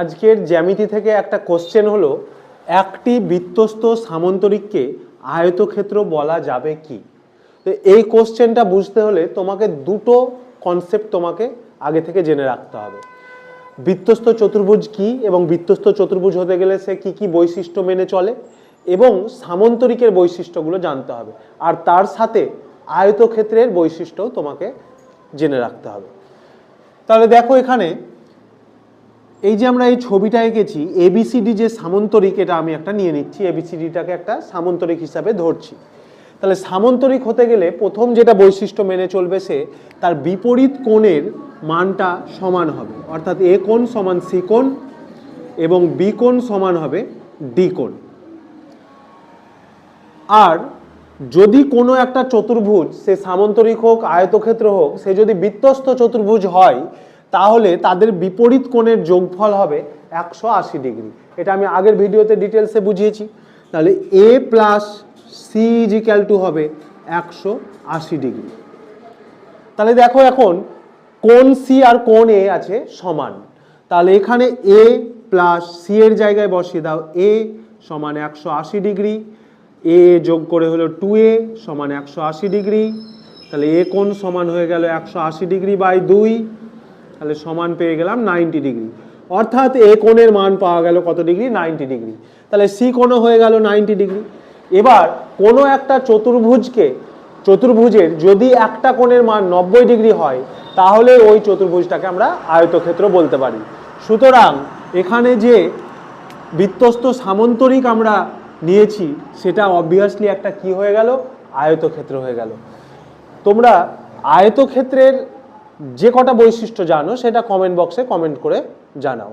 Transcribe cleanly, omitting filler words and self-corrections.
আজকের জ্যামিতি থেকে একটা কোশ্চেন হলো, একটি বৃত্তস্থ সামান্তরিককে আয়তক্ষেত্র বলা যাবে কি? তো এই কোশ্চেনটা বুঝতে হলে তোমাকে দুটো কনসেপ্ট তোমাকে আগে থেকে জেনে রাখতে হবে। বৃত্তস্থ চতুর্ভুজ কি এবং বৃত্তস্থ চতুর্ভুজ হতে গেলে সে কি কি বৈশিষ্ট্য মেনে চলে এবং সামান্তরিকের বৈশিষ্ট্যগুলো জানতে হবে, আর তার সাথে আয়তক্ষেত্রের বৈশিষ্ট্যও তোমাকে জেনে রাখতে হবে। তাহলে দেখো এখানে এই যে আমরা এই ছবিটা এঁকেছি, এবিসিডি যে সামান্তরিক, এটা আমি একটা নিয়ে নিচ্ছি, এবিসিডিটাকে একটা সামান্তরিক হিসাবে ধরছি। তাহলে সামান্তরিক হতে গেলে প্রথম যেটা বৈশিষ্ট্য মেনে চলবে, সে তার বিপরীত কোণের মানটা সমান হবে, অর্থাৎ এ কোণ সমান সি কোণ এবং বি কোণ সমান হবে ডি কোণ। আর যদি কোনো একটা চতুর্ভুজ, সে সামান্তরিক হোক আয়তক্ষেত্র হোক, সে যদি বৃত্তস্থ চতুর্ভুজ হয়, তাহলে তাদের বিপরীত কোণের যোগফল হবে 180 ডিগ্রি। এটা আমি আগের ভিডিওতে ডিটেলসে বুঝিয়েছি। তাহলে A plus C is equal to হবে 180 ডিগ্রি। তাহলে দেখো এখন কোণ সি আর কোণ এ আছে সমান, তাহলে এখানে এ প্লাস সি এর জায়গায় বসিয়ে দাও, এ সমান 180 ডিগ্রি, এ যোগ করে হলো 2a সমান 180 ডিগ্রি। তাহলে এ কোণ সমান হয়ে গেল 180 ডিগ্রি বাই 2, তাহলে সমান পেয়ে গেলাম 90 ডিগ্রি। অর্থাৎ এ কোণের মান পাওয়া গেল কত ডিগ্রি? 90 ডিগ্রি। তাহলে সি কোণও হয়ে গেল 90 ডিগ্রি। এবার কোনো একটা চতুর্ভুজের যদি একটা কোণের মান 90 ডিগ্রি হয়, তাহলে ওই চতুর্ভুজটাকে আমরা আয়তক্ষেত্র বলতে পারি। সুতরাং এখানে যে বৃত্তস্থ সামান্তরিক আমরা নিয়েছি, সেটা অবভিয়াসলি একটা কি হয়ে গেল? আয়তক্ষেত্র হয়ে গেল। তোমরা আয়তক্ষেত্রের যে কটা বৈশিষ্ট্য জানো সেটা কমেন্ট বক্সে কমেন্ট করে জানাও।